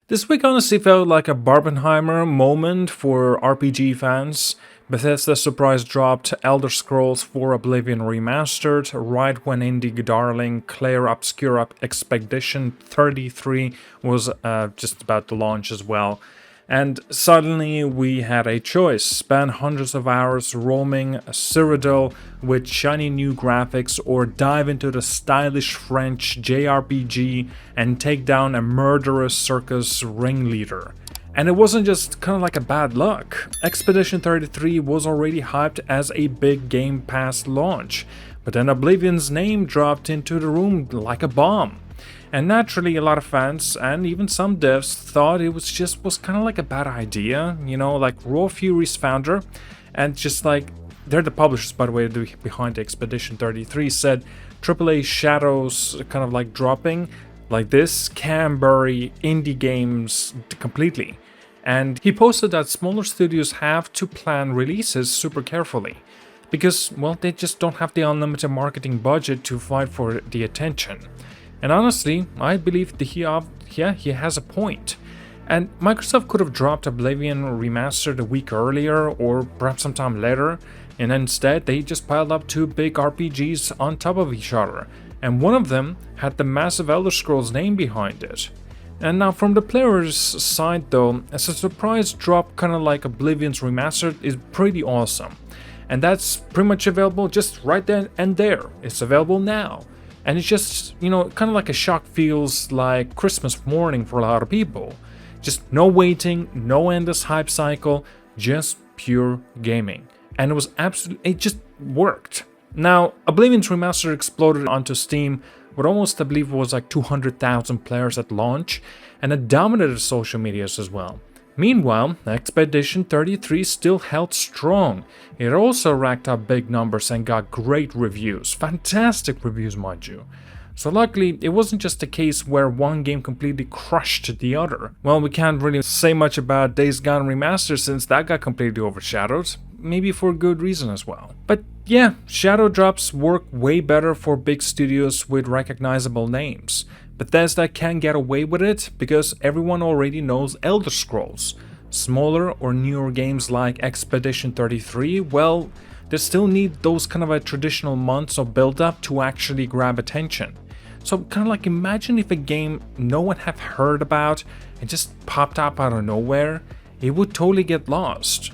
This week honestly felt like a Barbenheimer moment for RPG fans. Bethesda surprise dropped Elder Scrolls 4 Oblivion Remastered right when indie darling Clair Obscur Expedition 33 was just about to launch as well. And suddenly we had a choice: spend hundreds of hours roaming Cyrodiil with shiny new graphics, or dive into the stylish French JRPG and take down a murderous circus ringleader. And it wasn't just kind of like a bad luck. Expedition 33 was already hyped as a big Game Pass launch, but then Oblivion's name dropped into the room like a bomb. And naturally, a lot of fans and even some devs thought it was kind of like a bad idea, like Raw Fury's founder, and just like they're the publishers, by the way, behind Expedition 33, said AAA shadows kind of like dropping like this can bury indie games completely. And he posted that smaller studios have to plan releases super carefully because, well, they just don't have the unlimited marketing budget to fight for the attention. And honestly, I believe he has a point. And Microsoft could have dropped Oblivion Remastered a week earlier or perhaps sometime later, and instead they just piled up two big RPGs on top of each other, and one of them had the massive Elder Scrolls name behind it. And now from the player's side though, as a surprise drop kind of like Oblivion's Remastered is pretty awesome. And that's pretty much available just right then and there. It's available now. And it's just, kind of like a shock feels like Christmas morning for a lot of people. Just no waiting, no endless hype cycle, just pure gaming. And it just worked. Now, Oblivion's Remastered exploded onto Steam with almost, I believe it was like 200,000 players at launch, and it dominated social medias as well. Meanwhile, Expedition 33 still held strong. It also racked up big numbers and got great reviews, fantastic reviews mind you. So luckily, it wasn't just a case where one game completely crushed the other. Well, we can't really say much about Days Gone Remastered since that got completely overshadowed, maybe for good reason as well. But yeah, shadow drops work way better for big studios with recognizable names. Bethesda can get away with it because everyone already knows Elder Scrolls. Smaller or newer games like Expedition 33, well, they still need those kind of a traditional months of build-up to actually grab attention. So kind of like imagine if a game no one have heard about and just popped up out of nowhere, it would totally get lost.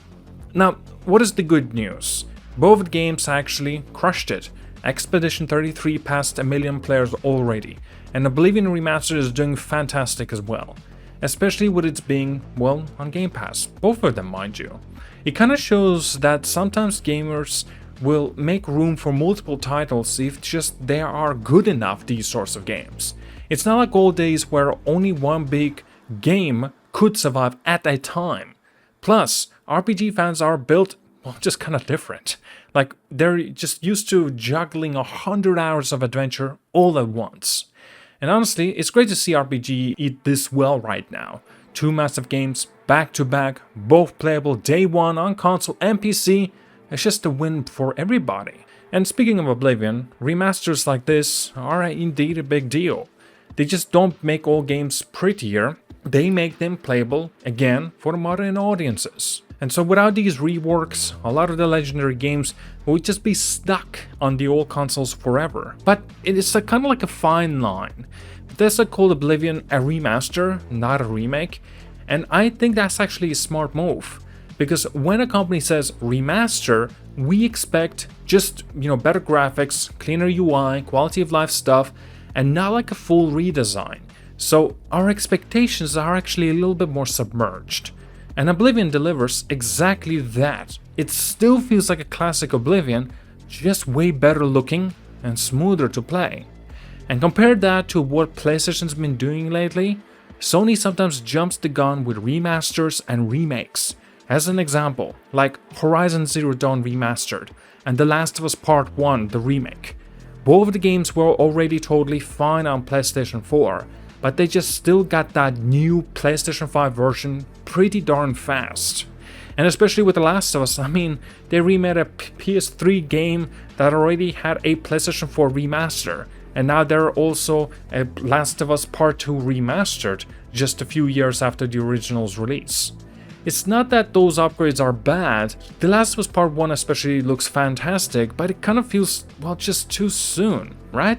Now, what is the good news? Both games actually crushed it. Expedition 33 passed 1 million players already, and Oblivion Remastered is doing fantastic as well, especially with it being, well, on Game Pass, both of them mind you. It kinda shows that sometimes gamers will make room for multiple titles if just they are good enough, these sorts of games. It's not like old days where only one big game could survive at a time. Plus, RPG fans are built, well, just kind of different. Like, they're just used to juggling 100 hours of adventure all at once. And honestly, it's great to see RPG eat this well right now. Two massive games, back to back, both playable day one on console and PC. It's just a win for everybody. And speaking of Oblivion, remasters like this are indeed a big deal. They just don't make all games prettier, they make them playable, again, for modern audiences. And so without these reworks, a lot of the legendary games would just be stuck on the old consoles forever. But it is kind of like a fine line. Bethesda called Oblivion a remaster, not a remake, and I think that's actually a smart move. Because when a company says remaster, we expect just, better graphics, cleaner UI, quality of life stuff, and not like a full redesign. So our expectations are actually a little bit more submerged. And Oblivion delivers exactly that. It still feels like a classic Oblivion, just way better looking and smoother to play. And compare that to what PlayStation's been doing lately, Sony sometimes jumps the gun with remasters and remakes. As an example, like Horizon Zero Dawn Remastered and The Last of Us Part 1, the remake. Both of the games were already totally fine on PlayStation 4, but they just still got that new PlayStation 5 version pretty darn fast. And especially with The Last of Us, they remade a PS3 game that already had a PlayStation 4 remaster, and now they're also a Last of Us Part 2 Remastered just a few years after the original's release. It's not that those upgrades are bad. The Last of Us Part 1 especially looks fantastic, but it kind of feels, well, just too soon, right?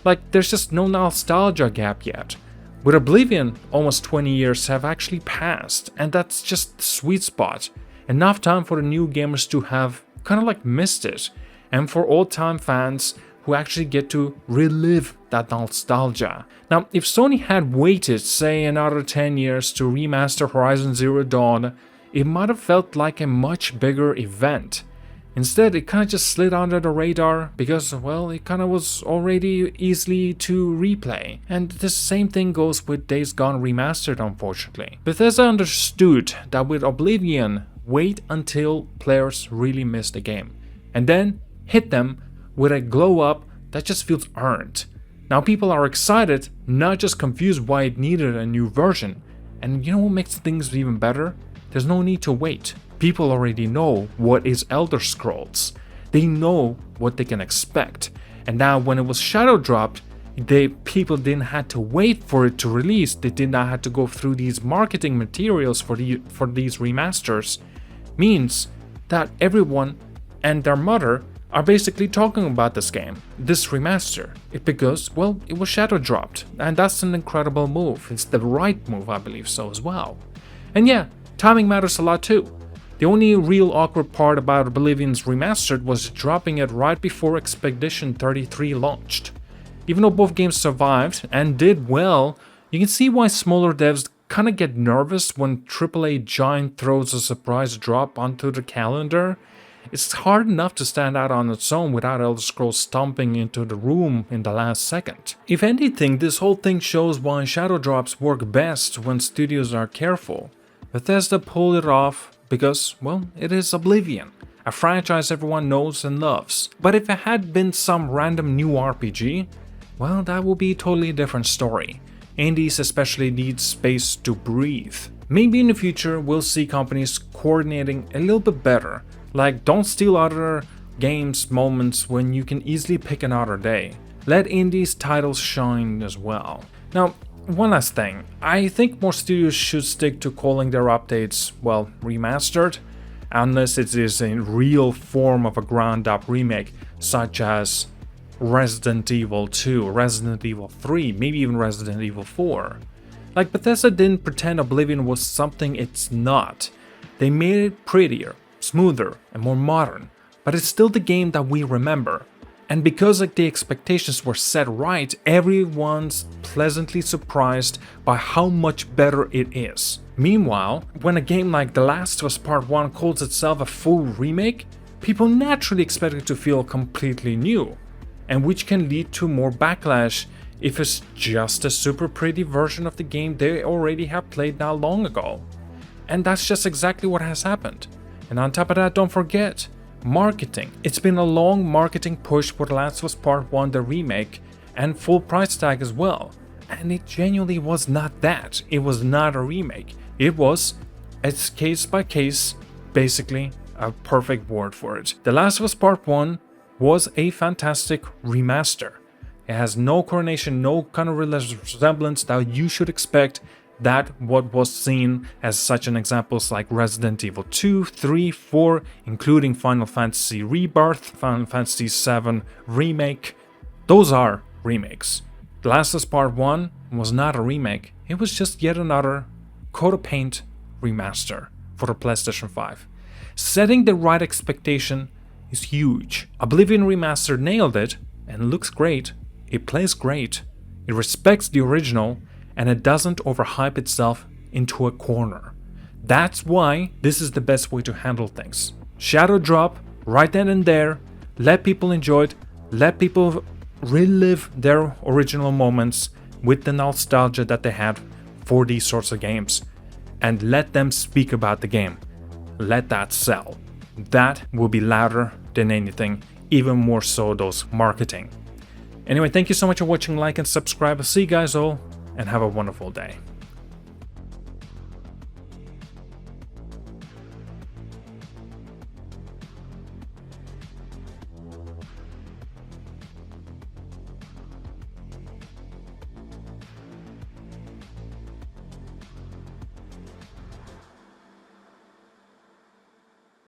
Like, there's just no nostalgia gap yet. With Oblivion, almost 20 years have actually passed, and that's just the sweet spot. Enough time for the new gamers to have kind of like missed it, and for old-time fans who actually get to relive that nostalgia. Now, if Sony had waited, say, another 10 years to remaster Horizon Zero Dawn, it might have felt like a much bigger event. Instead, it kind of just slid under the radar because, well, it kind of was already easily to replay. And the same thing goes with Days Gone Remastered, unfortunately. Bethesda understood that with Oblivion, wait until players really miss the game, and then hit them with a glow up that just feels earned. Now people are excited, not just confused why it needed a new version. And you know what makes things even better? There's no need to wait. People already know what is Elder Scrolls. They know what they can expect. And now when it was shadow dropped, people didn't have to wait for it to release. They did not have to go through these marketing materials for these remasters. Means that everyone and their mother are basically talking about this game, this remaster, because, well, it was shadow dropped, and that's an incredible move. It's the right move, I believe so as well. And yeah, timing matters a lot too. The only real awkward part about Oblivion's Remastered was dropping it right before Expedition 33 launched. Even though both games survived and did well, you can see why smaller devs kinda get nervous when AAA giant throws a surprise drop onto the calendar. It's hard enough to stand out on its own without Elder Scrolls stomping into the room in the last second. If anything, this whole thing shows why shadow drops work best when studios are careful. Bethesda pulled it off because, well, it is Oblivion, a franchise everyone knows and loves. But if it had been some random new RPG, well, that would be a totally different story. Indies especially need space to breathe. Maybe in the future we'll see companies coordinating a little bit better. Like, don't steal other games' moments when you can easily pick another day. Let indies titles shine as well. Now, one last thing. I think more studios should stick to calling their updates, well, remastered, unless it is a real form of a ground-up remake, such as Resident Evil 2, Resident Evil 3, maybe even Resident Evil 4. Like, Bethesda didn't pretend Oblivion was something it's not. They made it prettier, smoother, and more modern, but it's still the game that we remember. And because the expectations were set right, everyone's pleasantly surprised by how much better it is. Meanwhile, when a game like The Last of Us Part 1 calls itself a full remake, people naturally expect it to feel completely new, and which can lead to more backlash if it's just a super pretty version of the game they already have played not long ago. And that's just exactly what has happened. And on top of that, don't forget, marketing. It's been a long marketing push for The Last of Us Part 1, the remake, and full price tag as well. And it genuinely was not that. It was not a remake. It was, it's case by case, basically a perfect word for it. The Last of Us Part 1 was a fantastic remaster. It has no coordination, no kind of resemblance that you should expect that what was seen as such an examples like Resident Evil 2, 3, 4, including Final Fantasy Rebirth, Final Fantasy 7 Remake. Those are remakes. The Last of Us Part 1 was not a remake, it was just yet another coat of paint remaster for the PlayStation 5. Setting the right expectation is huge. Oblivion Remastered nailed it and looks great, it plays great, it respects the original, and it doesn't overhype itself into a corner. That's why this is the best way to handle things. Shadow drop right then and there, let people enjoy it, let people relive their original moments with the nostalgia that they had for these sorts of games, and let them speak about the game. Let that sell. That will be louder than anything, even more so those marketing. Anyway, thank you so much for watching, like and subscribe. I'll see you guys all, and have a wonderful day.